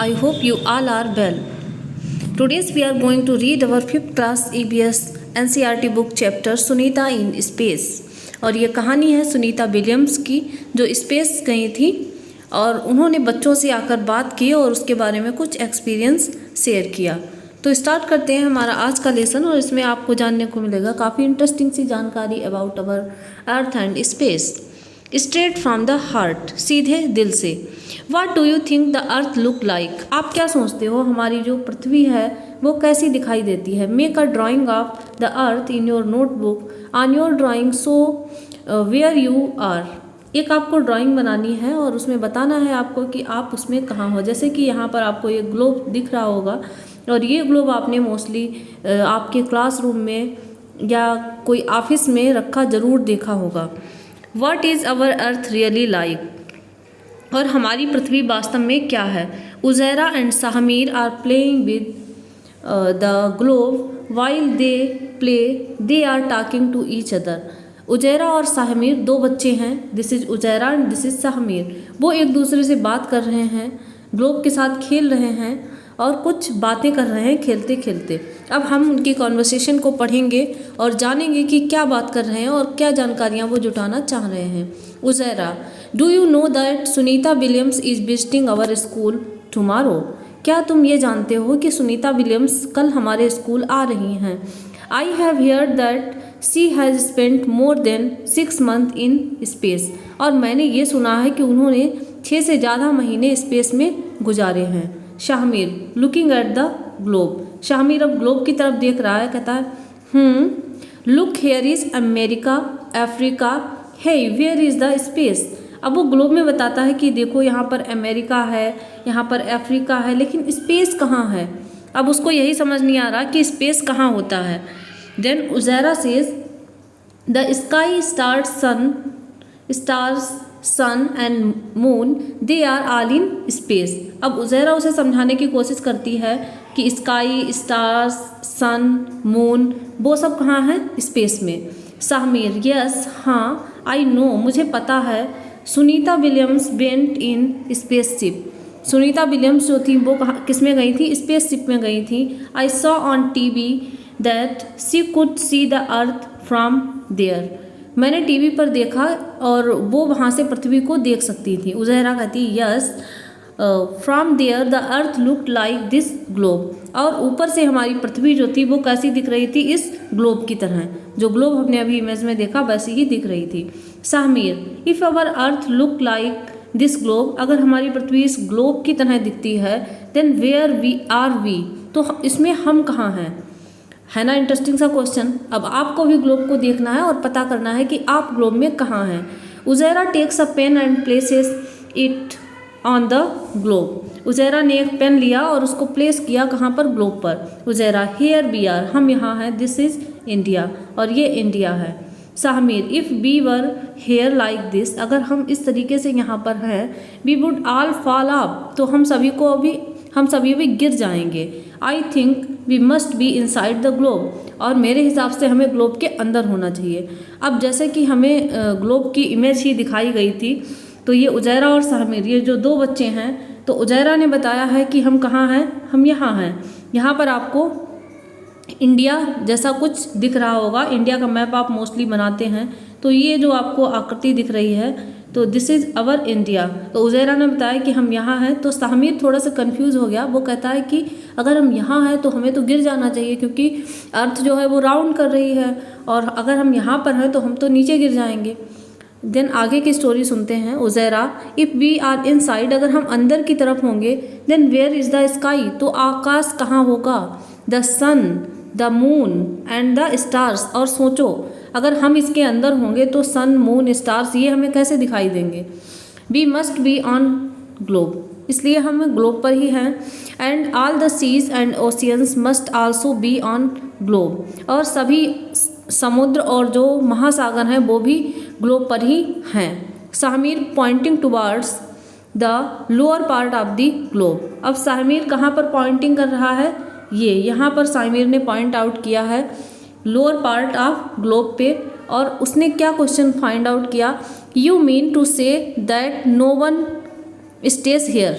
I hope you all are well. Today we are going to read our 5th class EBS NCERT book chapter Sunita in Space। और ये कहानी है Sunita Williams की जो space गई थी और उन्होंने बच्चों से आकर बात की और उसके बारे में कुछ एक्सपीरियंस शेयर किया। तो स्टार्ट करते हैं हमारा आज का लेसन और इसमें आपको जानने को मिलेगा काफ़ी इंटरेस्टिंग सी जानकारी about our earth and space. Straight from the heart, सीधे दिल से। What do you think the earth look like? आप क्या सोचते हो हमारी जो पृथ्वी है वो कैसी दिखाई देती है। Make a drawing of the earth in your notebook on your drawing so where you are। एक आपको ड्राइंग बनानी है और उसमें बताना है आपको कि आप उसमें कहाँ हो। जैसे कि यहाँ पर आपको ये ग्लोब दिख रहा होगा और ये ग्लोब आपने मोस्टली आपके क्लासरूम में या कोई ऑफिस में रखा ज़रूर देखा होगा। What is our earth really like? और हमारी पृथ्वी वास्तव में क्या है। Uzaira and Sahmir are playing with the globe while they play they are talking to each other. Uzaira और साहमीर दो बच्चे हैं, this is Uzaira and this is Sahmir. वो एक दूसरे से बात कर रहे हैं, ग्लोब के साथ खेल रहे हैं और कुछ बातें कर रहे हैं खेलते खेलते। अब हम उनकी कॉन्वर्सेशन को पढ़ेंगे और जानेंगे कि क्या बात कर रहे हैं और क्या जानकारियाँ वो जुटाना चाह रहे हैं। Uzaira, do you know that Sunita Williams is visiting our school tomorrow. क्या तुम ये जानते हो कि सुनीता विलियम्स कल हमारे स्कूल आ रही हैं। I have heard that she has spent more than 6 months in space. और मैंने ये सुना है कि उन्होंने 6 से ज़्यादा महीने स्पेस में गुजारे हैं। Shahmir, looking at the globe. Shahmir अब ग्लोब की तरफ देख रहा है, कहता है look here is America Africa hey where is the space. अब वो ग्लोब में बताता है कि देखो यहाँ पर अमेरिका है, यहाँ पर अफ्रीका है, लेकिन स्पेस कहाँ है। अब उसको यही समझ नहीं आ रहा कि स्पेस कहाँ होता है। Then Uzaira says the sky stars sun and moon they are all in space. अब उज़ैरा उसे समझाने की कोशिश करती है कि स्काई स्टार्स सन मून वो सब कहाँ हैं, स्पेस में। साहमीर, यस हाँ आई नो, मुझे पता है। Sunita Williams went in spaceship. Sunita Williams जो थी वो कहाँ किस में गई थी, स्पेसशिप में गई थी। I saw on TV that she could see the earth from there. मैंने टीवी पर देखा और वो वहाँ से पृथ्वी को देख सकती थी। उज़ैरा कहती yes from there the earth look like this globe. और ऊपर से हमारी पृथ्वी जो थी वो कैसी दिख रही थी, इस ग्लोब की तरह। जो ग्लोब हमने अभी इमेज में देखा वैसी ही दिख रही थी। Sahmir, if our earth look like this globe, अगर हमारी पृथ्वी इस ग्लोब की तरह दिखती है, then where we are we, तो इसमें हम कहाँ हैं। है ना इंटरेस्टिंग सा क्वेश्चन। अब आपको भी ग्लोब को देखना है और पता करना है कि आप ग्लोब में कहाँ हैं। Uzaira takes a pen and places it on the globe. Uzaira ने एक पेन लिया और उसको प्लेस किया कहाँ पर, ग्लोब पर। उज़ैरा, हियर वी आर, हम यहाँ हैं, दिस इज़ इंडिया, और ये इंडिया है। Sahmir, if we were here like this, अगर हम इस तरीके से यहाँ पर हैं, we would all fall off, तो हम सभी भी गिर जाएंगे। I think we must be inside the globe, और मेरे हिसाब से हमें ग्लोब के अंदर होना चाहिए। अब जैसे कि हमें ग्लोब की इमेज ही दिखाई गई थी, तो ये उज़ैरा और साहमीर ये जो दो बच्चे हैं, तो उज़ैरा ने बताया है कि हम कहाँ हैं, हम यहाँ हैं। यहाँ पर आपको इंडिया जैसा कुछ दिख रहा होगा, इंडिया का मैप आप मोस्टली बनाते हैं, तो ये जो आपको आकृति दिख रही है, तो दिस इज़ अवर इंडिया। तो उज़ैरा ने बताया कि हम यहाँ हैं। तो साहमीर थोड़ा सा कंफ्यूज हो गया, वो कहता है कि अगर हम यहाँ हैं तो हमें तो गिर जाना चाहिए, क्योंकि अर्थ जो है वो राउंड कर रही है, और अगर हम यहाँ पर हैं तो हम तो नीचे गिर जाएंगे। देन आगे की स्टोरी सुनते हैं। Uzaira, if we are inside, अगर हम अंदर की तरफ होंगे, then where is the sky, तो आकाश कहाँ होगा। The sun the moon and the stars, और सोचो अगर हम इसके अंदर होंगे तो सन मून स्टार्स ये हमें कैसे दिखाई देंगे। We must be on globe, इसलिए हम ग्लोब पर ही हैं। And all the seas and oceans must also be on globe, और सभी समुद्र और जो महासागर हैं वो भी ग्लोब पर ही हैं। Sahmir, pointing towards the lower part of the globe. अब साहमीर कहाँ पर पॉइंटिंग कर रहा है, ये यहाँ पर साहमीर ने पॉइंट आउट किया है लोअर पार्ट ऑफ ग्लोब पे, और उसने क्या क्वेश्चन फाइंड आउट किया, you mean to say that no one stays here,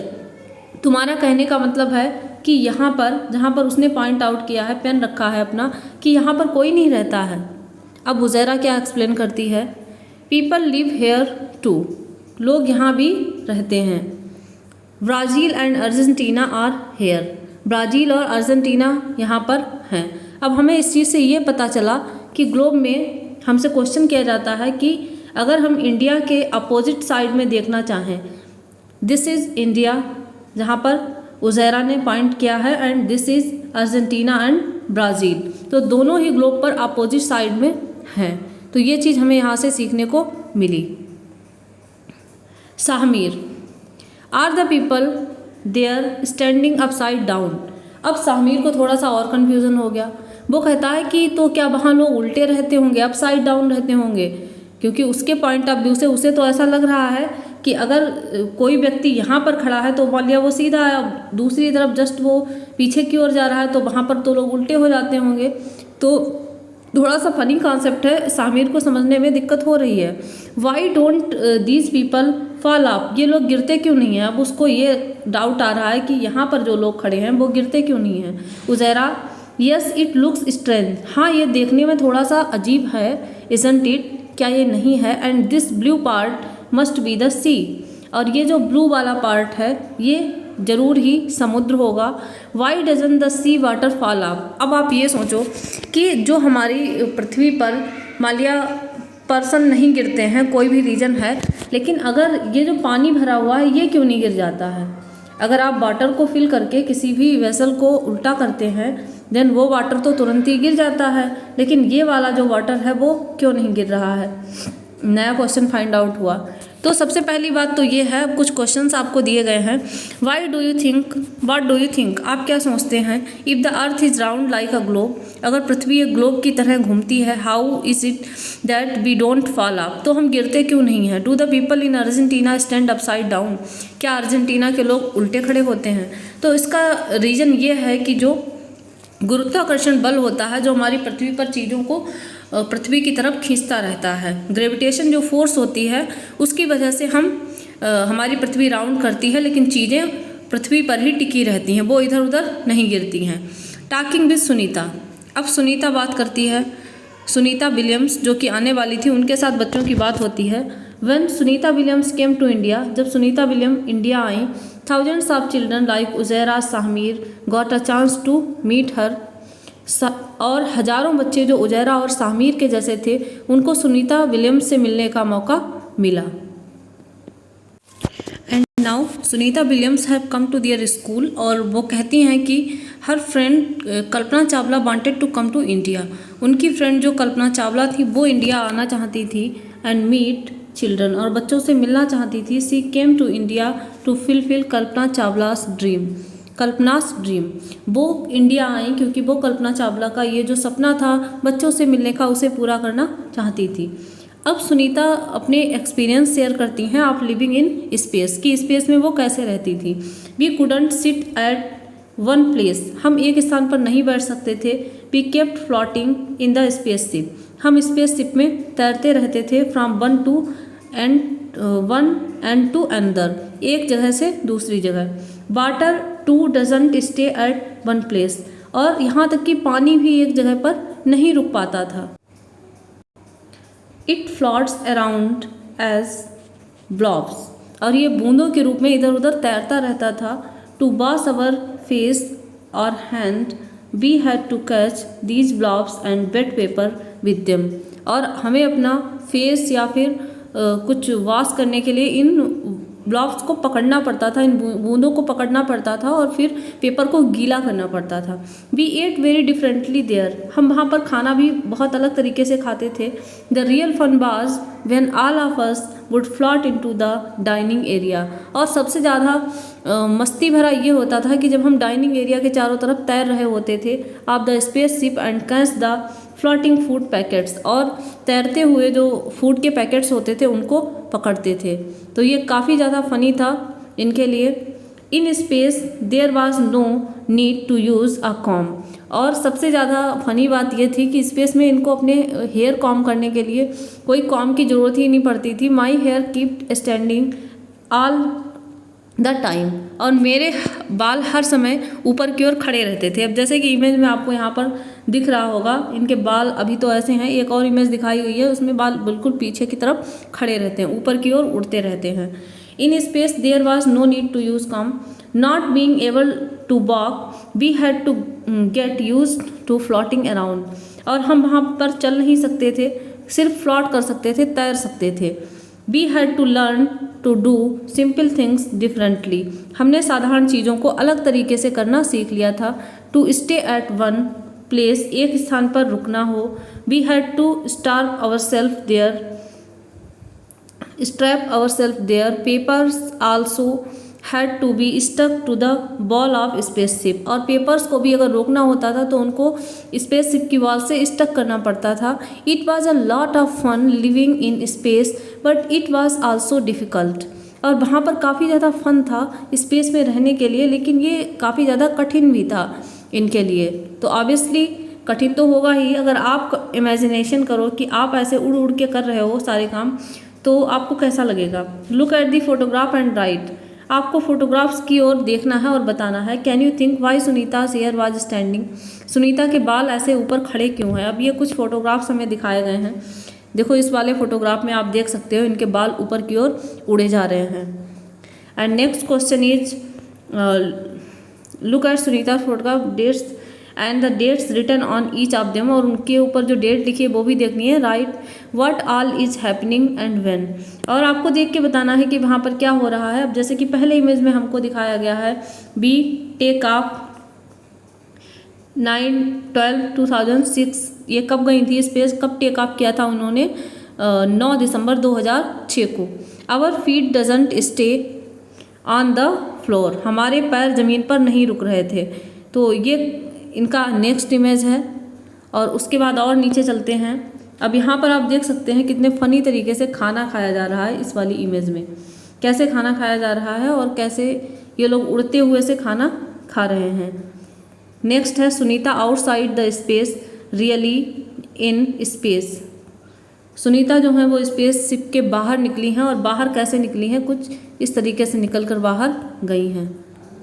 तुम्हारा कहने का मतलब है कि यहाँ पर जहाँ पर उसने पॉइंट आउट किया है, पेन रखा है अपना, कि यहाँ पर कोई नहीं रहता है। अब उज़ैरा क्या एक्सप्लेन करती है, पीपल लिव हेयर टू, लोग यहाँ भी रहते हैं। Brazil and Argentina are here, Brazil और अर्जेंटीना यहाँ पर हैं। अब हमें इस चीज़ से ये पता चला कि ग्लोब में हमसे क्वेश्चन किया जाता है कि अगर हम इंडिया के अपोजिट साइड में देखना चाहें, दिस इज़ इंडिया जहाँ पर उज़ैरा ने पॉइंट किया है, and this is Argentina and Brazil, तो दोनों ही ग्लोब पर अपोजिट साइड में हैं। तो ये चीज़ हमें यहाँ से सीखने को मिली। Sahmir, are the people there standing upside down. अब साहमीर को थोड़ा सा और कन्फ्यूज़न हो गया। वो कहता है कि तो क्या वहाँ लोग उल्टे रहते होंगे, अपसाइड डाउन रहते होंगे, क्योंकि उसके पॉइंट ऑफ व्यू से उसे तो ऐसा लग रहा है कि अगर कोई व्यक्ति यहाँ पर खड़ा है तो मान लिया वो सीधा है, दूसरी तरफ जस्ट वो पीछे की ओर जा रहा है तो वहाँ पर तो लोग उल्टे हो जाते होंगे। तो थोड़ा सा फनी कॉन्सेप्ट है, साहमीर को समझने में दिक्कत हो रही है। Why don't these people fall up, ये लोग गिरते क्यों नहीं हैं। अब उसको ये डाउट आ रहा है कि यहाँ पर जो लोग खड़े हैं वो गिरते क्यों नहीं हैं। उज़ैरा, यस इट लुक्स स्ट्रेंज, हाँ ये देखने में थोड़ा सा अजीब है, इजंट इट, क्या ये नहीं है। And this blue part must be the sea, और ये जो ब्लू वाला पार्ट है ये ज़रूर ही समुद्र होगा। Why doesn't the sea water fall up, अब आप ये सोचो कि जो हमारी पृथ्वी पर मान लिया पर्सन नहीं गिरते हैं, कोई भी रीजन है, लेकिन अगर ये जो पानी भरा हुआ है ये क्यों नहीं गिर जाता है। अगर आप वाटर को फिल करके किसी भी वेसल को उल्टा करते हैं देन वो वाटर तो तुरंत ही गिर जाता है, लेकिन ये वाला जो वाटर है वो क्यों नहीं गिर रहा है। नया क्वेश्चन फाइंड आउट हुआ। तो सबसे पहली बात तो ये है, कुछ क्वेश्चंस आपको दिए गए हैं। Why do you think, what do you think, आप क्या सोचते हैं। If the earth is round like a globe, अगर पृथ्वी एक ग्लोब की तरह घूमती है, how is it that we don't fall up, तो हम गिरते क्यों नहीं हैं। Do the people in Argentina stand upside down, क्या अर्जेंटीना के लोग उल्टे खड़े होते हैं। तो इसका रीज़न ये है कि जो गुरुत्वाकर्षण बल होता है जो हमारी पृथ्वी पर चीज़ों को पृथ्वी की तरफ खींचता रहता है, ग्रेविटेशन जो फोर्स होती है उसकी वजह से हमारी पृथ्वी राउंड करती है, लेकिन चीज़ें पृथ्वी पर ही टिकी रहती हैं, वो इधर उधर नहीं गिरती हैं। टॉकिंग विद सुनीता, अब सुनीता बात करती है, सुनीता विलियम्स जो कि आने वाली थी उनके साथ बच्चों की बात होती है। When Sunita Williams came to India, जब सुनीता विलियम इंडिया आई, thousands of children like Uzaira Sahmir got a chance to meet her, और हजारों बच्चे जो उज़ैरा और साहमीर के जैसे थे उनको सुनीता विलियम्स से मिलने का मौका मिला। And now Sunita Williams have come to their school, और वो कहती हैं कि her friend Kalpana Chawla wanted to come to India, उनकी फ्रेंड जो कल्पना चावला थी वो इंडिया आना चाहती थी, एंड मीट चिल्ड्रन, और बच्चों से मिलना चाहती थी। She came to India to fulfil Kalpana Chawla's dream, Kalpana's dream, वो इंडिया आई क्योंकि वो कल्पना चावला का ये जो सपना था बच्चों से मिलने का उसे पूरा करना चाहती थी। अब सुनीता अपने एक्सपीरियंस शेयर करती हैं आप लिविंग इन स्पेस, की स्पेस में वो कैसे रहती थी। We couldn't sit at one place, हम एक स्थान पर नहीं बैठ सकते थे। We kept floating in the space ship, हम स्पेस शिप में तैरते रहते थे। From one end to another, एक जगह से दूसरी जगह। Water too doesn't stay at one place, और यहाँ तक कि पानी भी एक जगह पर नहीं रुक पाता था। It floats around as blobs, और ये बूंदों के रूप में इधर उधर तैरता रहता था। टू वॉश अवर फेस और hand we had to catch these blobs and wet paper with them, और हमें अपना फेस या फिर कुछ वॉश करने के लिए इन ब्लॉब्स को पकड़ना पड़ता था, इन बूंदों को पकड़ना पड़ता था और फिर पेपर को गीला करना पड़ता था। We ate very differently there, हम वहाँ पर खाना भी बहुत अलग तरीके से खाते थे। The real fun was when all of us would float into the dining area, और सबसे ज़्यादा मस्ती भरा ये होता था कि जब हम डाइनिंग एरिया के चारों तरफ तैर रहे होते थे of the space ship and catch the floating food packets, और तैरते हुए जो फूड के पैकेट्स होते थे उनको पकड़ते थे। तो ये काफ़ी ज़्यादा फनी था इनके लिए। In space there was no need to use a comb, और सबसे ज़्यादा फनी बात ये थी कि स्पेस में इनको अपने हेयर कॉम करने के लिए कोई कॉम की ज़रूरत ही नहीं पड़ती थी। My hair kept standing all the time, और मेरे बाल हर समय ऊपर की ओर खड़े रहते थे। अब जैसे कि इमेज में आपको यहाँ पर दिख रहा होगा, इनके बाल अभी तो ऐसे हैं, एक और इमेज दिखाई गई है उसमें बाल बिल्कुल पीछे की तरफ खड़े रहते हैं, ऊपर की ओर उड़ते रहते हैं। In space there was no need to use comb, not being able to walk we had to get used to floating around, और हम वहाँ पर चल नहीं सकते थे, सिर्फ फ्लॉट कर सकते थे, तैर सकते थे। We had to learn to do simple things differently, हमने साधारण चीज़ों को अलग तरीके से करना सीख लिया था। To stay at one place, एक स्थान पर रुकना हो। We had to strap ourself there, papers also had to be stuck to the wall of spaceship, और पेपर्स को भी अगर रोकना होता था तो उनको स्पेसशिप की वॉल से स्टक करना पड़ता था। It was a lot of fun living in space but it was also difficult, और वहाँ पर काफ़ी ज़्यादा फन था स्पेस में रहने के लिए, लेकिन ये काफ़ी ज़्यादा कठिन भी था इनके लिए। तो ऑब्वियसली कठिन तो होगा ही। अगर आप इमेजिनेशन करो कि आप ऐसे उड़ उड़ के कर रहे हो सारे काम, तो आपको कैसा लगेगा। Look at the photograph and write, आपको फोटोग्राफ्स की ओर देखना है और बताना है। Can you think why Sunita's hair was standing, Sunita के बाल ऐसे ऊपर खड़े क्यों हैं। अब ये कुछ फोटोग्राफ्स हमें दिखाए गए हैं, देखो इस वाले फोटोग्राफ में आप देख सकते हो इनके बाल ऊपर की ओर उड़े जा रहे हैं। And next question is look at Sunita photograph dates and the dates written on each of them, और उनके ऊपर जो डेट लिखी है वो भी देखनी है। Right what all is happening and when, और आपको देख के बताना है कि वहाँ पर क्या हो रहा है। अब जैसे कि पहले इमेज में हमको दिखाया गया है बी टेक ऑफ 9/12/2006, ये कब गई थी स्पेस, कब टेक ऑफ किया था उन्होंने 9 दिसंबर 2006 को। Our feet doesn't stay on the floor, हमारे पैर ज़मीन पर नहीं रुक रहे थे। तो ये इनका नेक्स्ट इमेज है, और उसके बाद और नीचे चलते हैं। अब यहाँ पर आप देख सकते हैं कितने फ़नी तरीके से खाना खाया जा रहा है इस वाली इमेज में, कैसे खाना खाया जा रहा है और कैसे ये लोग उड़ते हुए से खाना खा रहे हैं। नेक्स्ट है Sunita outside the space really in space, Sunita जो है वो स्पेस शिप के बाहर निकली हैं, और बाहर कैसे निकली हैं, कुछ इस तरीके से निकल कर बाहर गई हैं।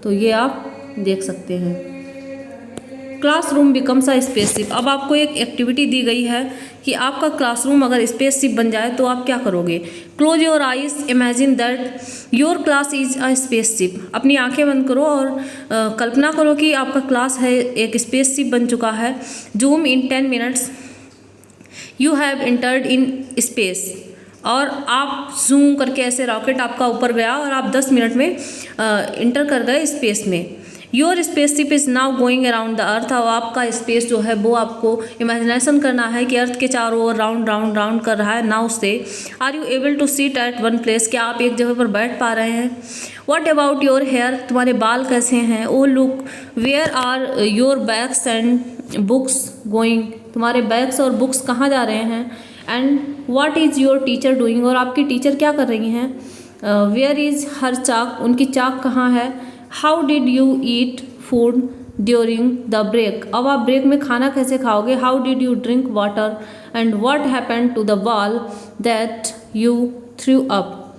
तो ये आप देख सकते हैं। क्लासरूम बिकम्स अ स्पेसशिप, अब आपको एक एक्टिविटी दी गई है कि आपका क्लासरूम अगर स्पेसशिप बन जाए तो आप क्या करोगे। Close your eyes, imagine that your class is a spaceship, अपनी आंखें बंद करो और कल्पना करो कि आपका क्लास है एक स्पेसशिप बन चुका है। Zoom in 10 minutes you have entered in space, और आप जूम करके ऐसे रॉकेट आपका ऊपर गया और आप 10 मिनट में इंटर कर गए स्पेस में। Your spaceship is now going around the earth, और आपका स्पेस जो है वो आपको इमेजिनेशन करना है कि अर्थ के चारों ओर राउंड राउंड राउंड कर रहा है नाउ से। Are you able to sit at one place, क्या आप एक जगह पर बैठ पा रहे हैं। वॉट अबाउट योर हेयर, तुम्हारे बाल कैसे हैं। Oh look where are your bags and books going, तुम्हारे बैग्स और बुक्स कहाँ जा रहे हैं। And what is your teacher doing, और आपकी टीचर क्या कर रही हैं। वेयर इज़ हर चाक, उनकी चाक कहाँ है। How did you eat food during the break, अब आप ब्रेक में खाना कैसे खाओगे। How did you drink water and what happened to the ball that you threw up,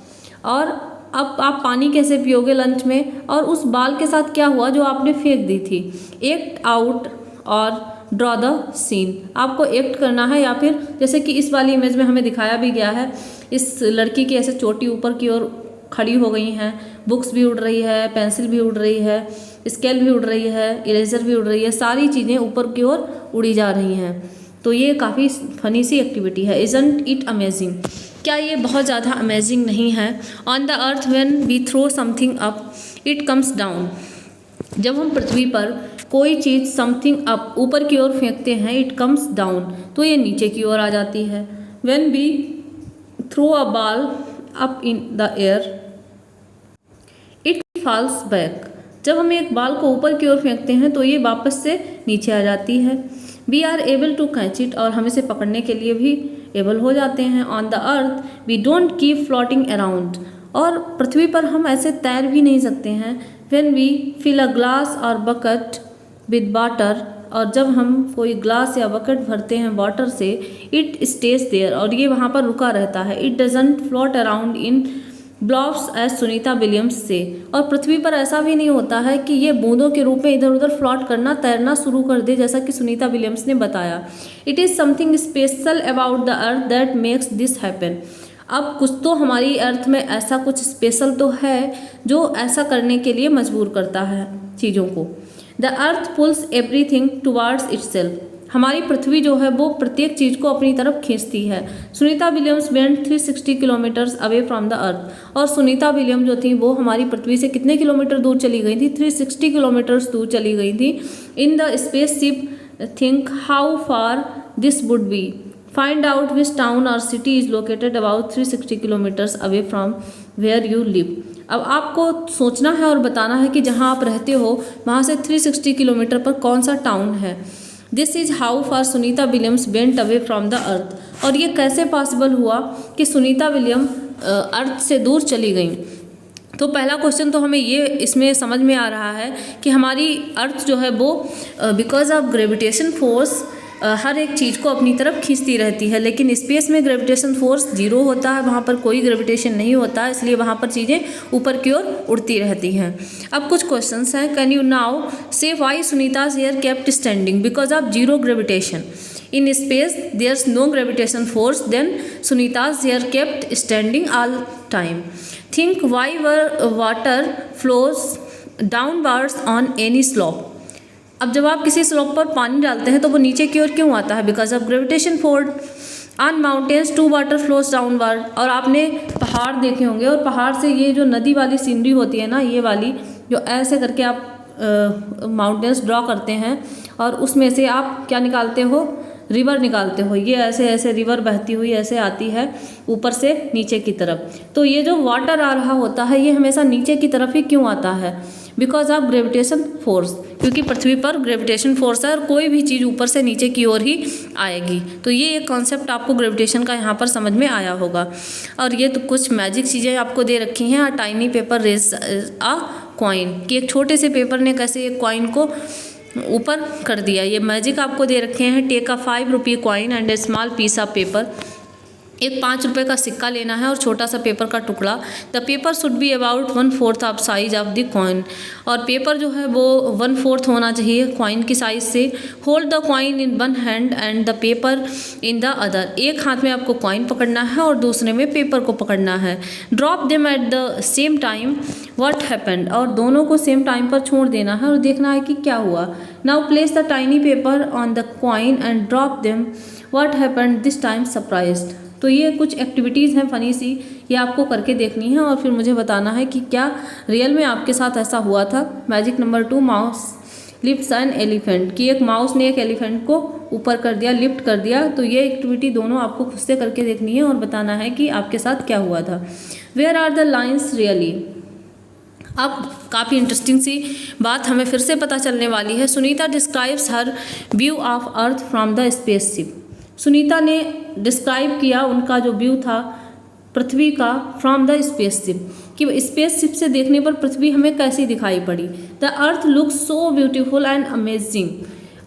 और अब आप पानी कैसे पियोगे लंच में, और उस बाल के साथ क्या हुआ जो आपने फेंक दी थी। एक्ट आउट और ड्रॉ द सीन, आपको एक्ट करना है, या फिर जैसे कि इस वाली इमेज में हमें दिखाया भी गया है, इस लड़की की ऐसे चोटी ऊपर की ओर खड़ी हो गई हैं, बुक्स भी उड़ रही है, पेंसिल भी उड़ रही है, स्केल भी उड़ रही है, इरेजर भी उड़ रही है, सारी चीज़ें ऊपर की ओर उड़ी जा रही हैं। तो ये काफ़ी फनी सी एक्टिविटी है। इजंट इट अमेजिंग, क्या ये बहुत ज़्यादा अमेजिंग नहीं है। On the earth when we throw something up it comes down, जब हम पृथ्वी पर कोई चीज़ समथिंग अप ऊपर की ओर फेंकते हैं इट कम्स डाउन, तो ये नीचे की ओर आ जाती है। When we throw a ball up in the air it falls back, जब हम एक बाल को ऊपर की ओर फेंकते हैं तो ये वापस से नीचे आ जाती है। We are able to catch it, और हम इसे पकड़ने के लिए भी एबल हो जाते हैं। On the earth we don't keep floating around, और पृथ्वी पर हम ऐसे तैर भी नहीं सकते हैं। When we fill a glass और बकेट विद वाटर, और जब हम कोई ग्लास या बकेट भरते हैं वाटर से इट स्टेज देयर, और ये वहाँ पर रुका रहता है। It doesn't float around in blobs as Sunita Williams से। और पृथ्वी पर ऐसा भी नहीं होता है कि ये बूंदों के रूप में इधर उधर फ्लॉट करना, तैरना शुरू कर दे, जैसा कि सुनीता विलियम्स ने बताया। It is something special about the earth that makes this happen. अब कुछ तो हमारी अर्थ में ऐसा कुछ स्पेशल तो है जो ऐसा करने के लिए मजबूर करता है चीज़ों को। The earth pulls everything towards itself. हमारी पृथ्वी जो है वो प्रत्येक चीज़ को अपनी तरफ खींचती है। Sunita Williams went 360 kilometres away from the earth. और सुनीता विलियम जो थी वो हमारी पृथ्वी से कितने किलोमीटर दूर चली गई थी? 360 किलोमीटर्स दूर चली गई थी। In the spaceship think how far this would be, find out which town or city is located about 360 kilometres away from where you live. अब आपको सोचना है और बताना है कि जहाँ आप रहते हो वहाँ से 360 किलोमीटर पर कौन सा टाउन है। This is how far Sunita Williams went away from the earth. और ये कैसे पॉसिबल हुआ कि सुनीता विलियम अर्थ से दूर चली गई? तो पहला क्वेश्चन तो हमें ये इसमें समझ में आ रहा है कि हमारी अर्थ जो है वो because of gravitation force her एक चीज़ को अपनी तरफ खींचती रहती है, लेकिन स्पेस में ग्रेविटेशन फोर्स जीरो होता है, वहाँ पर कोई ग्रेविटेशन नहीं होता है, इसलिए वहाँ पर चीज़ें ऊपर की ओर उड़ती रहती हैं। अब कुछ क्वेश्चंस हैं। Can you now say why Sunita's hair kept standing? Because of zero gravitation in space there's no gravitation force, then Sunita's hair kept standing all time. Think why water flows downwards on any slope. अब जब आप किसी slope पर पानी डालते हैं तो वो नीचे की ओर क्यों आता है? Because of gravitation force. On mountains too water flows downward. और आपने पहाड़ देखे होंगे और पहाड़ से ये जो नदी वाली सीनरी होती है ना, ये वाली जो ऐसे करके आप माउंटेन्स ड्रॉ करते हैं और उसमें से आप क्या निकालते हो? रिवर निकालते हो। ये ऐसे ऐसे रिवर बहती हुई ऐसे आती है ऊपर से नीचे की तरफ। तो ये जो वाटर आ रहा होता है ये हमेशा नीचे की तरफ ही क्यों आता है? बिकॉज ऑफ ग्रेविटेशन फोर्स, क्योंकि पृथ्वी पर ग्रेविटेशन फोर्स है और कोई भी चीज़ ऊपर से नीचे की ओर ही आएगी। तो ये एक कॉन्सेप्ट आपको ग्रेविटेशन का यहाँ पर समझ में आया होगा। और ये तो कुछ मैजिक चीज़ें आपको दे रखी हैं। Tiny paper raise a coin, कि एक छोटे से पेपर ने कैसे एक कॉइन को ऊपर कर दिया। ये मैजिक आपको दे रखे हैं। Take a 5 rupee coin and a small piece of paper. एक 5 रुपये का सिक्का लेना है और छोटा सा पेपर का टुकड़ा। The paper should be about 1/4 of size of the coin. और पेपर जो है वो 1/4 होना चाहिए कॉइन की साइज से। Hold the coin in one hand and the paper in the other. एक हाथ में आपको कॉइन पकड़ना है और दूसरे में पेपर को पकड़ना है। Drop them at the same time what happened. और दोनों को सेम टाइम पर छोड़ देना है और देखना है कि क्या हुआ। Now place the tiny paper on the coin and drop them what happened this time surprised. तो ये कुछ एक्टिविटीज़ हैं फ़नी सी, ये आपको करके देखनी है और फिर मुझे बताना है कि क्या रियल में आपके साथ ऐसा हुआ था। Magic number 2, mouse lifts an elephant. कि एक माउस ने एक एलिफेंट को ऊपर कर दिया, लिफ्ट कर दिया। तो ये एक्टिविटी दोनों आपको खुद से करके देखनी है और बताना है कि आपके साथ क्या हुआ था। Where are the lines really. अब काफ़ी इंटरेस्टिंग सी बात हमें फिर से पता चलने वाली है। Sunita describes her view of earth from the spaceship. Sunita ने डिस्क्राइब किया उनका जो व्यू था पृथ्वी का फ्रॉम द स्पेसशिप, कि स्पेसशिप से देखने पर पृथ्वी हमें कैसी दिखाई पड़ी। The earth looks so beautiful and amazing.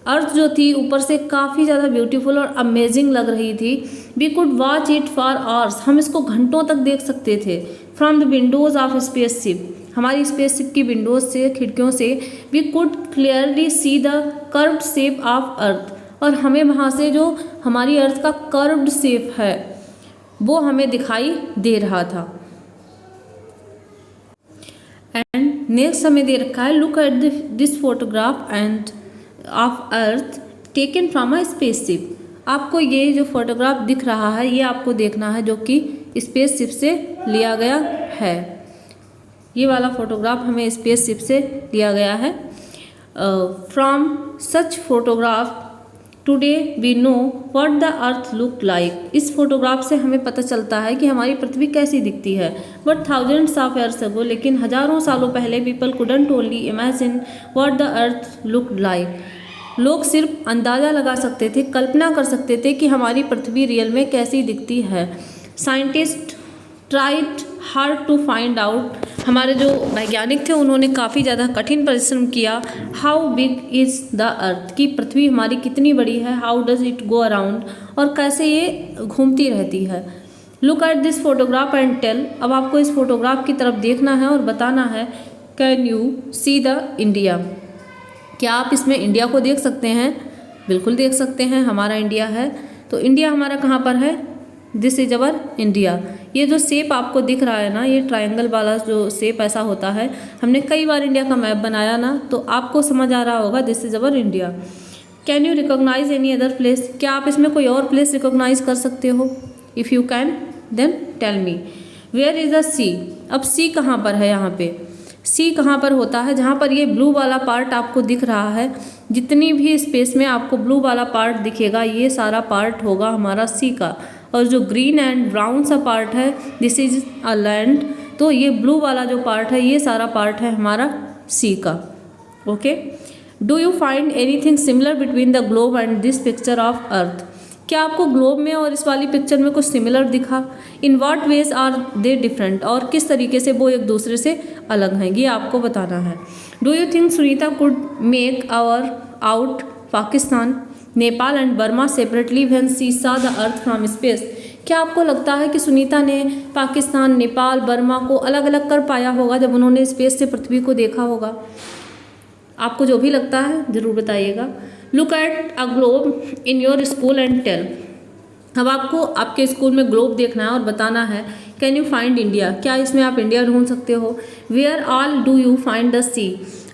Earth जो थी ऊपर से काफ़ी ज़्यादा ब्यूटीफुल और अमेजिंग लग रही थी। We could watch it for hours. हम इसको घंटों तक देख सकते थे। From the windows of spaceship. हमारी स्पेसशिप की विंडोज़ से, खिड़कियों से। We could clearly see the curved shape of earth. और हमें वहाँ से जो हमारी अर्थ का कर्व्ड शेप है वो हमें दिखाई दे रहा था। एंड नेक्स्ट हमें दे रखा है look at this photograph end of earth taken from a spaceship. आपको ये जो फोटोग्राफ दिख रहा है ये आपको देखना है जो कि स्पेसशिप से लिया गया है। ये वाला फोटोग्राफ हमें स्पेसशिप से लिया गया है। From such photograph today we know what the earth look like. इस फोटोग्राफ से हमें पता चलता है कि हमारी पृथ्वी कैसी दिखती है। But thousands of years ago, लेकिन हजारों सालों पहले people couldn't only imagine what the earth look like. लोग सिर्फ अंदाज़ा लगा सकते थे, कल्पना कर सकते थे कि हमारी पृथ्वी रियल में कैसी दिखती है। Scientist tried hard to find out. हमारे जो वैज्ञानिक थे उन्होंने काफ़ी ज़्यादा कठिन परिश्रम किया। How big is the earth, कि पृथ्वी हमारी कितनी बड़ी है। How does it go around, और कैसे ये घूमती रहती है। Look at this photograph and tell, अब आपको इस फोटोग्राफ की तरफ देखना है और बताना है can you see the India, क्या आप इसमें इंडिया को देख सकते हैं? बिल्कुल देख सकते हैं, हमारा इंडिया है। तो इंडिया हमारा कहाँ पर है? This is our India. ये जो शेप आपको दिख रहा है ना, ये ट्रायंगल वाला जो शेप ऐसा होता है, हमने कई बार इंडिया का मैप बनाया ना, तो आपको समझ आ रहा होगा this is our India. Can you recognise any other place, क्या आप इसमें कोई और प्लेस रिकॉग्नाइज कर सकते हो? If you can then tell me. Where is the sea, अब सी कहाँ पर है? यहाँ पे सी कहाँ पर होता है? जहाँ पर ये ब्लू वाला पार्ट आपको दिख रहा है, जितनी भी स्पेस में आपको ब्लू वाला पार्ट दिखेगा, ये सारा पार्ट होगा हमारा सी का। और जो ग्रीन एंड ब्राउन सा पार्ट है, दिस इज अ लैंड, तो ये ब्लू वाला जो पार्ट है, ये सारा पार्ट है हमारा सी का। Okay, do you find anything similar between the globe and this picture of earth, क्या आपको ग्लोब में और इस वाली पिक्चर में कुछ सिमिलर दिखा? In what ways are they different, और किस तरीके से वो एक दूसरे से अलग हैं, ये आपको बताना है। Do you think Sunita could make our out Pakistan, Nepal and Burma separately when she saw the earth from space, क्या आपको लगता है कि सुनीता ने पाकिस्तान, नेपाल, बर्मा को अलग अलग कर पाया होगा जब उन्होंने स्पेस से पृथ्वी को देखा होगा? आपको जो भी लगता है ज़रूर बताइएगा। Look at a globe in your school and tell, अब आपको आपके स्कूल में ग्लोब देखना है और बताना है कैन यू फाइंड इंडिया, क्या इसमें आप इंडिया ढूंढ सकते हो? Where all do you find the sea,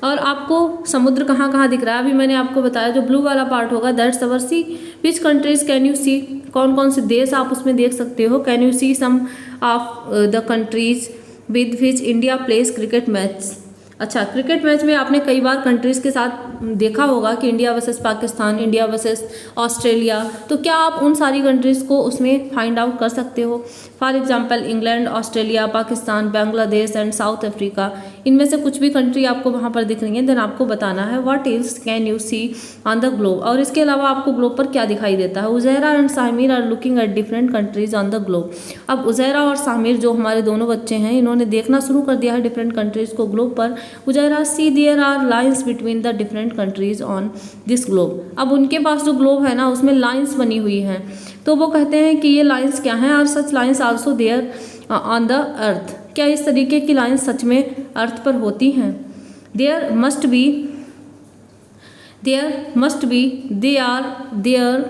और आपको समुद्र कहाँ कहाँ दिख रहा है? अभी मैंने आपको बताया जो ब्लू वाला पार्ट होगा that's our sea. Which countries can you see, कौन कौन से देश आप उसमें देख सकते हो? Can you see some of the countries with which India plays cricket match, अच्छा क्रिकेट मैच में आपने कई बार कंट्रीज़ के साथ देखा होगा कि India versus Pakistan, India versus Australia, तो क्या आप उन सारी कंट्रीज़ को उसमें फाइंड आउट कर सकते हो? For example England, Australia, Pakistan, Bangladesh and south Africa, इनमें से कुछ भी कंट्री आपको वहाँ पर दिख रही है, देन आपको बताना है what else can you see on the globe, और इसके अलावा आपको ग्लोब पर क्या दिखाई देता है? Uzaira and Samir are looking at different countries on the globe, अब उज़ैरा और सामिर जो हमारे दोनों बच्चे हैं, इन्होंने देखना शुरू कर दिया है डिफरेंट कंट्रीज़ को ग्लोब पर। Uzaira see there are lines between the different countries on this globe, अब उनके पास जो ग्लोब है ना, उसमें लाइन्स बनी हुई हैं, तो वो कहते हैं कि ये लाइन्स क्या हैं? Are such lines also there on the earth, क्या इस तरीके की लाइन्स सच में अर्थ पर होती हैं? There must be they are there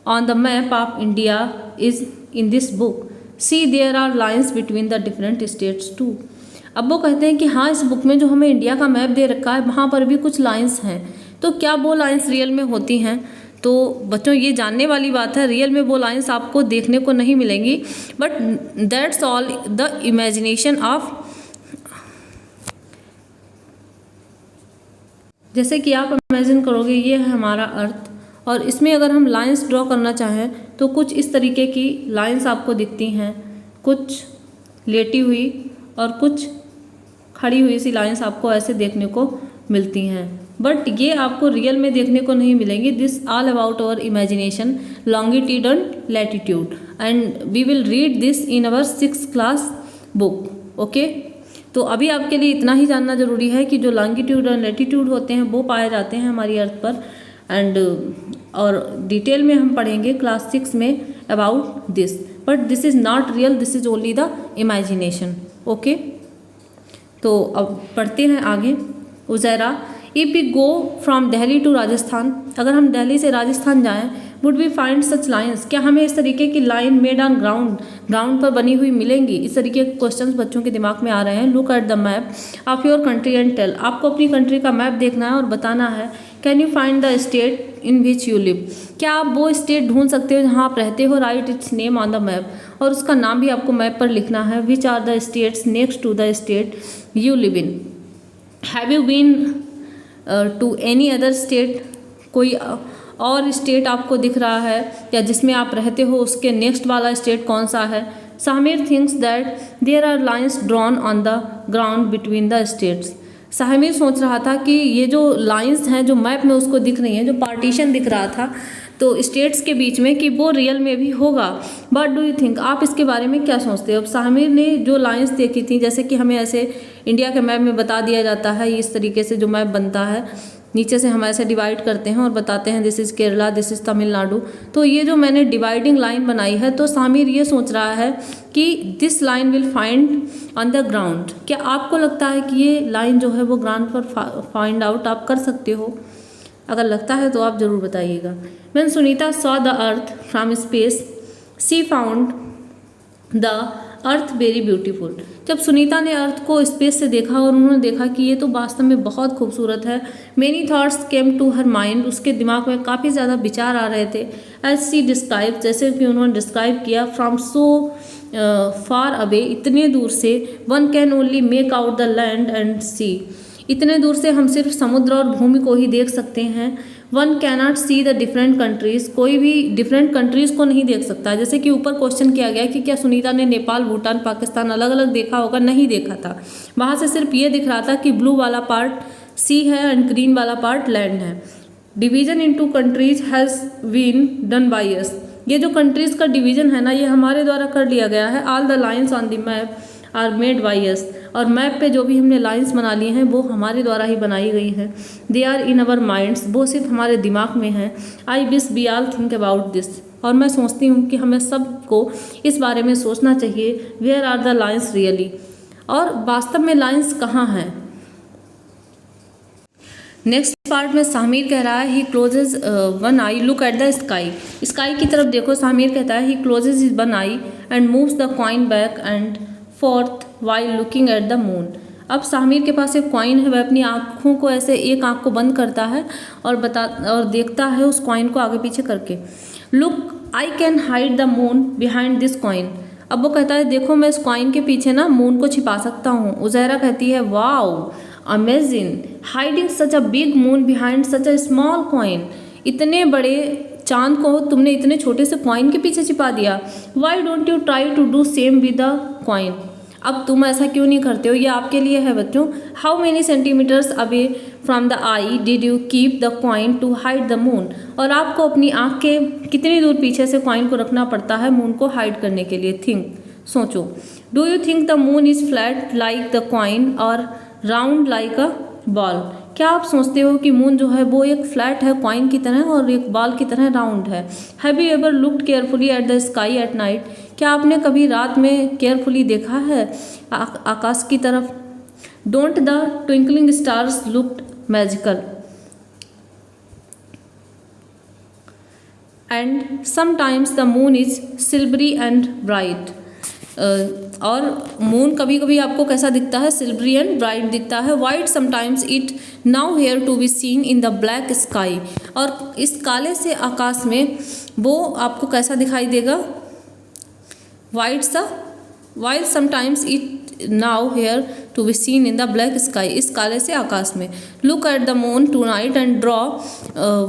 on the map of India is in this book, see there are lines between the different states too, अब वो कहते हैं कि हाँ इस बुक में जो हमें इंडिया का मैप दे रखा है वहाँ पर भी कुछ लाइंस हैं, तो क्या वो लाइंस रियल में होती हैं? तो बच्चों ये जानने वाली बात है, रियल में वो लाइंस आपको देखने को नहीं मिलेंगी, but that's all the imagination of, जैसे कि आप इमेजिन करोगे ये है हमारा अर्थ, और इसमें अगर हम लाइंस ड्रॉ करना चाहें तो कुछ इस तरीके की लाइंस आपको दिखती हैं, कुछ लेटी हुई और कुछ खड़ी हुई सी लाइंस आपको ऐसे देखने को मिलती हैं, बट ये आपको रियल में देखने को नहीं मिलेंगी। This all about our imagination, longitude and latitude, and we will read this in our 6th class book. Okay, तो अभी आपके लिए इतना ही जानना जरूरी है कि जो लॉन्गिट्यूड एंड लैटिट्यूड होते हैं वो पाए जाते हैं हमारी अर्थ पर, एंड और डिटेल में हम पढ़ेंगे क्लास 6 में about this, but this is not real, this is only the imagination. Okay, तो अब पढ़ते हैं आगे। Uzaira, if we go from Delhi to Rajasthan, अगर हम दिल्ली से राजस्थान जाएं, would we find such lines, क्या हमें इस तरीके की लाइन मेड ऑन ग्राउंड पर बनी हुई मिलेंगी? इस तरीके के क्वेश्चंस बच्चों के दिमाग में आ रहे हैं। Look at the map of your country and tell, आपको अपनी कंट्री का मैप देखना है और बताना है can you find the state in which you live, क्या आप वो स्टेट ढूंढ सकते हो जहाँ आप रहते हो? Write its name on the map, और उसका नाम भी आपको मैप पर लिखना है। Which are the states next to the state you live in, have you been to any other state, कोई और स्टेट आपको दिख रहा है या जिसमें आप रहते हो उसके नेक्स्ट वाला स्टेट कौन सा है? Samir thinks that there are lines drawn on the ground between the states, Samir सोच रहा था कि ये जो लाइंस हैं जो मैप में उसको दिख रही हैं, जो पार्टीशन दिख रहा था तो स्टेट्स के बीच में, कि वो रियल में भी होगा। बट डू यू थिंक, आप इसके बारे में क्या सोचते हो? अब सामिर ने जो लाइंस देखी थी, जैसे कि हमें ऐसे इंडिया के मैप में बता दिया जाता है इस तरीके से जो मैप बनता है, नीचे से हम ऐसे डिवाइड करते हैं और बताते हैं this is Kerala, this is Tamil Nadu. तो ये जो मैंने डिवाइडिंग लाइन बनाई है, तो सामिर ये सोच रहा है कि this line will find on the ground. क्या आपको लगता है कि ये लाइन जो है वो ग्राउंड पर फाइंड आउट आप कर सकते हो? अगर लगता है तो आप ज़रूर बताइएगा। When Sunita saw the earth from space she found the earth very beautiful. जब सुनीता ने अर्थ को स्पेस से देखा और उन्होंने देखा कि ये तो वास्तव में बहुत खूबसूरत है। Many thoughts came to her mind, उसके दिमाग में काफ़ी ज़्यादा विचार आ रहे थे। एज सी डिस्क्राइब, जैसे कि उन्होंने डिस्क्राइब किया, फ्रॉम सो फार अवे, इतने दूर से, one can only make out the land and sea, इतने दूर से हम सिर्फ समुद्र और भूमि को ही देख सकते हैं। One cannot see the different countries, कोई भी डिफरेंट कंट्रीज़ को नहीं देख सकता। जैसे कि ऊपर क्वेश्चन किया गया कि क्या सुनीता ने नेपाल, भूटान, पाकिस्तान अलग अलग देखा होगा? नहीं देखा था। वहाँ से सिर्फ ये दिख रहा था कि ब्लू वाला पार्ट सी है एंड ग्रीन वाला पार्ट लैंड है। Division into countries has been done by us, ये जो कंट्रीज़ का डिवीज़न है ना, ये हमारे द्वारा कर लिया गया है। All the lines on the map are made by us, और मैप पे जो भी हमने लाइंस बना ली हैं वो हमारे द्वारा ही बनाई गई हैं। They are in our minds, वो सिर्फ हमारे दिमाग में हैं। I wish we all think about this, और मैं सोचती हूँ कि हमें सबको इस बारे में सोचना चाहिए। Where are the lines really, और वास्तव में लाइंस कहाँ हैं। नेक्स्ट पार्ट में सामिर कह रहा है he closes one eye, look at the sky, sky की तरफ देखो। सामिर कहता है he closes his one eye and moves the coin back and forth while looking at the moon. अब सामिर के पास एक कॉइन है, वह अपनी आँखों को ऐसे एक आँख को बंद करता है और देखता है उस कॉइन को आगे पीछे करके। Look I can hide the moon behind this coin, अब वो कहता है देखो मैं इस कॉइन के पीछे ना मून को छिपा सकता हूँ। उज़ैरा कहती है wow amazing, hiding such a big moon behind such a small coin, इतने बड़े चांद को तुमने इतने छोटे से कॉइन के पीछे छिपा दिया। Why don't you try to do same with the coin, अब तुम ऐसा क्यों नहीं करते हो? ये आपके लिए है बच्चों। How many centimetres away from the eye did you keep the coin to hide the moon, और आपको अपनी आँख के कितनी दूर पीछे से कॉइन को रखना पड़ता है मून को हाइड करने के लिए? थिंक, सोचो। Do you think the moon is flat like the coin और राउंड लाइक अ बॉल, क्या आप सोचते हो कि मून जो है वो एक फ्लैट है कॉइन की तरह और एक बॉल की तरह राउंड है? Have you ever looked carefully at the sky at night, क्या आपने कभी रात में केयरफुली देखा है आकाश की तरफ? Don't the twinkling stars looked magical and sometimes the moon is silvery and bright, और मून कभी कभी आपको कैसा दिखता है? सिल्वरी एंड ब्राइट दिखता है। While sometimes it nowhere to be seen in the black sky, और इस काले से आकाश में वो आपको कैसा दिखाई देगा? वाइट सा, while sometimes it nowhere to be seen in the black sky, इस काले से आकाश में। Look at the moon tonight and draw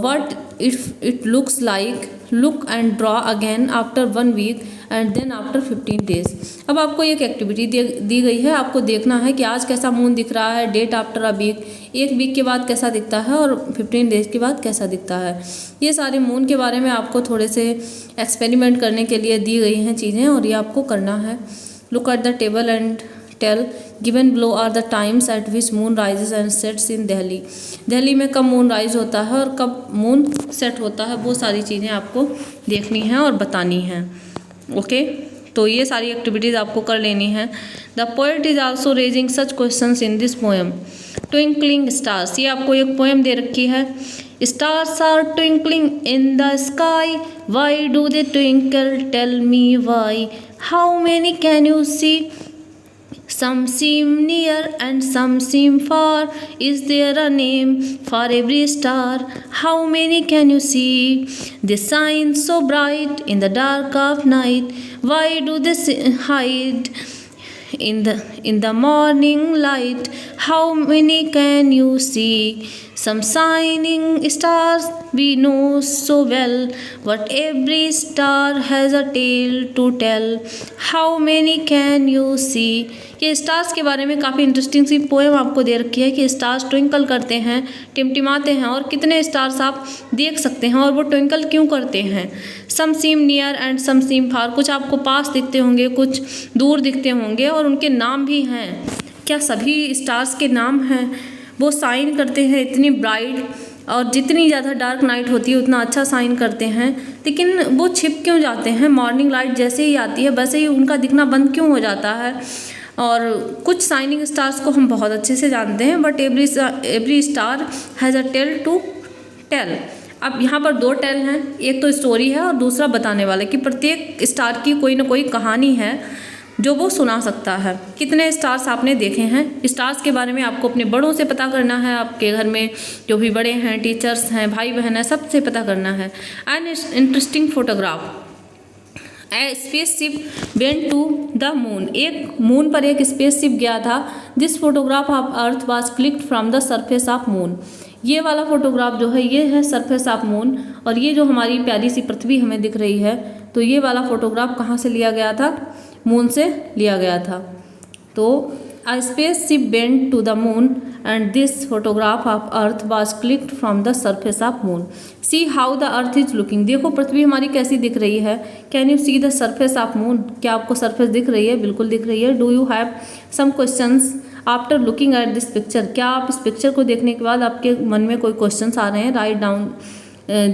what it looks like, look and draw again after 1 week and then after 15 days. अब आपको एक activity दी गई है, आपको देखना है कि आज कैसा मून दिख रहा है, date after a week, 1 week के बाद कैसा दिखता है और 15 डेज के बाद कैसा दिखता है। ये सारे मून के बारे में आपको थोड़े से एक्सपेरिमेंट करने के लिए दी गई हैं चीज़ें, और ये आपको करना है। Look at the table and tell given below are the times at which moon rises and sets in Delhi, Delhi में कब मून राइज होता है और कब मून सेट होता है, वो सारी चीज़ें आपको देखनी हैं और बतानी हैं। ओके, तो ये सारी एक्टिविटीज़ आपको कर लेनी है। The poet is also raising such questions in this poem. Twinkling stars, ये आपको एक पोएम दे रखी है। Stars are twinkling in the sky, why do they twinkle, tell me why, how many can you see, some seem near and some seem far, is there a name for every star, how many can you see, they shine so bright in the dark of night, why do they hide in the morning light, how many can you see, some shining stars we know so well, but every star has a tale to tell, how many can you see। ये stars के बारे में काफ़ी interesting सी poem आपको दे रखी है कि स्टार्स ट्विंकल करते हैं, टिमटिमाते हैं, और कितने स्टार्स आप देख सकते हैं और वो ट्विंकल क्यों करते हैं। सम सीम नियर एंड सम सीम फार, कुछ आपको पास दिखते होंगे, कुछ दूर दिखते होंगे, और उनके नाम भी हैं। क्या सभी स्टार्स के नाम हैं? वो शाइन करते हैं इतनी ब्राइट, और जितनी ज़्यादा डार्क नाइट होती है उतना अच्छा शाइन करते हैं, लेकिन वो छिप क्यों जाते हैं? मॉर्निंग लाइट जैसे ही आती है वैसे ही उनका दिखना बंद क्यों हो जाता है? और कुछ शाइनिंग स्टार्स को हम बहुत अच्छे से जानते हैं, but every star has a tale to tell. अब यहाँ पर दो टेल हैं, एक तो स्टोरी है और दूसरा बताने वाला, कि प्रत्येक स्टार की कोई ना कोई कहानी है जो वो सुना सकता है। कितने स्टार्स आपने देखे हैं? स्टार्स के बारे में आपको अपने बड़ों से पता करना है, आपके घर में जो भी बड़े हैं, टीचर्स हैं, भाई बहन हैं, सबसे पता करना है। An interesting photograph, a spaceship went to the moon, एक मून पर एक स्पेसशिप गया था। This photograph of earth was clicked from the surface of moon, ये वाला फोटोग्राफ जो है ये है सरफेस ऑफ मून, और ये जो हमारी प्यारी सी पृथ्वी हमें दिख रही है, तो ये वाला फोटोग्राफ कहाँ से लिया गया था? मून से लिया गया था। तो a spaceship went to the moon and this photograph of earth was clicked from the surface of moon. See how the earth is looking, देखो पृथ्वी हमारी कैसी दिख रही है। Can you see the surface of moon, क्या आपको surface दिख रही है? बिल्कुल दिख रही है। Do you have some questions after looking at this picture, क्या आप इस पिक्चर को देखने के बाद आपके मन में कोई क्वेश्चंस आ रहे हैं? Write down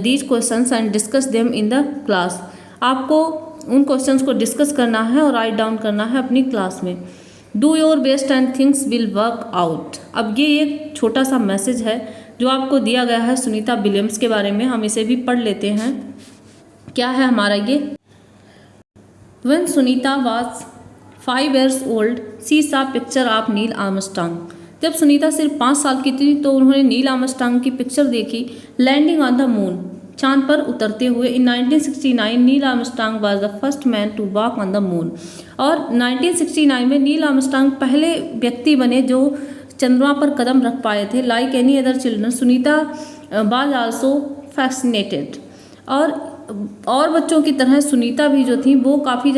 these questions and discuss them in the class, आपको उन क्वेश्चंस को डिस्कस करना है और राइट डाउन करना है अपनी क्लास में। Do your best and things will work out, अब ये एक छोटा सा मैसेज है जो आपको दिया गया है सुनीता विलियम्स के बारे में, हम इसे भी पढ़ लेते हैं। क्या है हमारा ये? When Sunita was 5 years old, she saw picture of Neil Armstrong, जब सुनीता सिर्फ 5 साल की थी तो उन्होंने नील आर्मस्ट्रांग की पिक्चर देखी। लैंडिंग ऑन द मून, चांद पर उतरते हुए। In 1969 Neil Armstrong was the first man to walk on the moon, और 1969 में नील आर्मस्ट्रांग पहले व्यक्ति बने जो चंद्रमा पर कदम रख पाए थे। Like any other children Sunita was also fascinated, और बच्चों की तरह सुनीता भी जो थी वो काफ़ी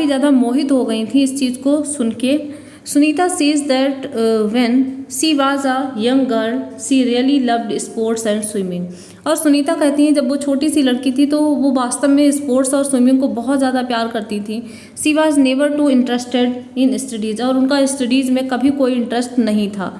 ज़्यादा मोहित हो गई थी इस चीज़ को सुन के। Sunita says that when she was a young girl she really loved sports and swimming, और सुनीता कहती हैं जब वो छोटी सी लड़की थी तो वो वास्तव में स्पोर्ट्स और स्विमिंग को बहुत ज़्यादा प्यार करती थी। She was never too interested in studies, और उनका स्टडीज़ में कभी कोई इंटरेस्ट नहीं था।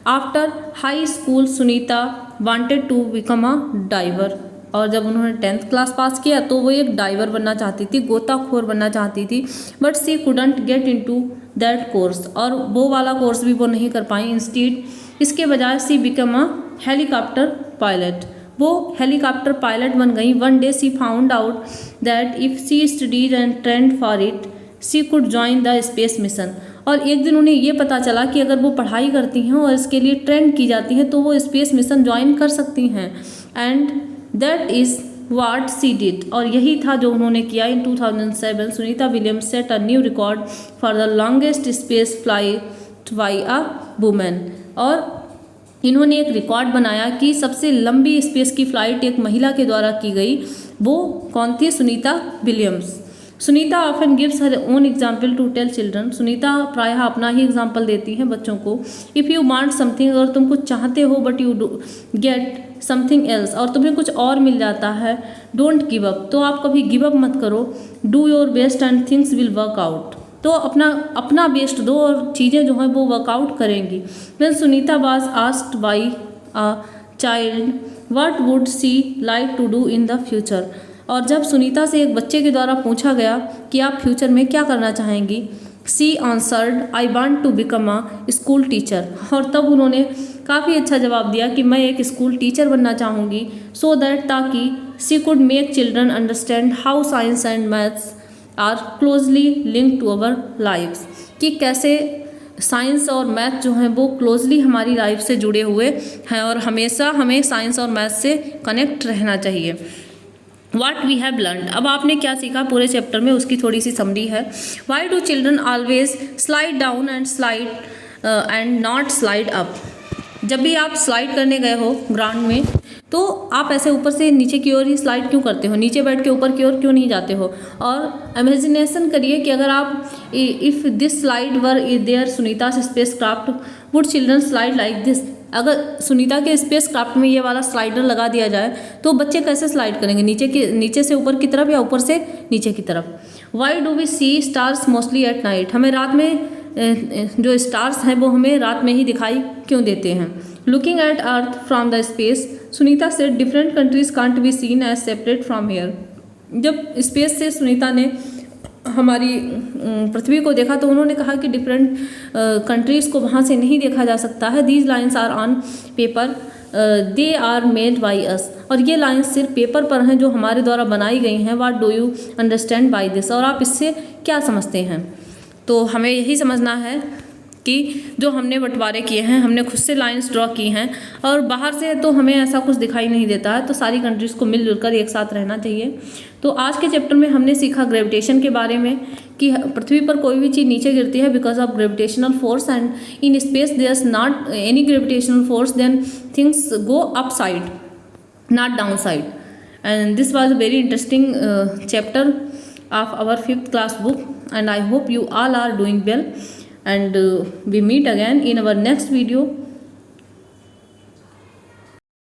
After high school Sunita wanted to become a diver, और जब उन्होंने 10th क्लास पास किया तो वो एक डाइवर बनना चाहती थी, गोताखोर बनना चाहती थी। But she couldn't get into that course, और वो वाला कोर्स भी वो नहीं कर पाई। इंस्टीड इसके बजाय she become a helicopter pilot, वो हेलीकॉप्टर पायलट बन गई। One day she found out that if she studies and trend for it she could join the space mission, और एक दिन उन्हें ये पता चला कि अगर वो पढ़ाई करती हैं और इसके लिए ट्रेंड की जाती हैं तो वो स्पेस मिशन ज्वाइन कर सकती हैं। And that is what she did, और यही था जो उन्होंने किया। In 2007 Sunita Williams set a new record for the longest space flight by a women, और इन्होंने एक रिकॉर्ड बनाया कि सबसे लंबी स्पेस की फ़्लाइट एक महिला के द्वारा की गई। वो कौन थी? Sunita Williams. Sunita often gives her own example to tell children, Sunita प्रायः अपना ही एग्जाम्पल देती हैं बच्चों को। इफ़ यू वांट समथिंग, अगर तुम कुछ चाहते हो but you get something else, और तुम्हें कुछ और मिल जाता है, डोंट गिव अप, तो आप कभी गिव अप मत करो। Do your best and things will work out, तो अपना बेस्ट दो और चीज़ें जो हैं वो वर्कआउट करेंगी। When Sunita was asked by a child what would she like to do in the future, और जब सुनीता से एक बच्चे के द्वारा पूछा गया कि आप फ्यूचर में क्या करना चाहेंगी, she answered I want to become a school teacher, और तब उन्होंने काफ़ी अच्छा जवाब दिया कि मैं एक स्कूल टीचर बनना चाहूँगी। सो दैट, ताकि she could make children understand how science and maths are closely link to our lifes, कि कैसे साइंस और मैथ जो हैं वो क्लोजली हमारी लाइफ से जुड़े हुए हैं, और हमेशा हमें साइंस और मैथ से कनेक्ट रहना चाहिए। वाट वी हैव लर्न, अब आपने क्या सीखा पूरे चैप्टर में उसकी थोड़ी सी समरी है। Why do children always slide down and not slide up, जब भी आप स्लाइड करने गए हो ग्राउंड में तो आप ऐसे ऊपर से नीचे की ओर ही स्लाइड क्यों करते हो, नीचे बैठ के ऊपर की ओर क्यों नहीं जाते हो। और इमेजिनेशन करिए कि अगर आप if this slide were there Sunita spacecraft would children slide like this, अगर सुनीता के स्पेस क्राफ्ट में ये वाला स्लाइडर लगा दिया जाए तो बच्चे कैसे स्लाइड करेंगे, नीचे से ऊपर की तरफ या ऊपर से नीचे की तरफ। Why do we see stars mostly at night, हमें रात में जो स्टार्स हैं वो हमें रात में ही दिखाई क्यों देते हैं। Looking at earth from the space, Sunita said different countries can't be seen as separate from here. जब स्पेस से सुनीता ने हमारी पृथ्वी को देखा तो उन्होंने कहा कि डिफरेंट कंट्रीज़ को वहाँ से नहीं देखा जा सकता है। These lines are on paper, they are made by us. और ये लाइन्स सिर्फ पेपर पर हैं जो हमारे द्वारा बनाई गई हैं। What do you understand by this, और आप इससे क्या समझते हैं। तो हमें यही समझना है कि जो हमने बंटवारे किए हैं, हमने खुद से लाइंस ड्रॉ की हैं और बाहर से तो हमें ऐसा कुछ दिखाई नहीं देता है, तो सारी कंट्रीज़ को मिलजुल कर एक साथ रहना चाहिए। तो आज के चैप्टर में हमने सीखा ग्रेविटेशन के बारे में कि पृथ्वी पर कोई भी चीज़ नीचे गिरती है because of gravitational force, and in space there is not any gravitational force, then things go up side not down side. And this was a very interesting chapter of our 5th class book, and I hope you all are doing well, and we meet again in our next video.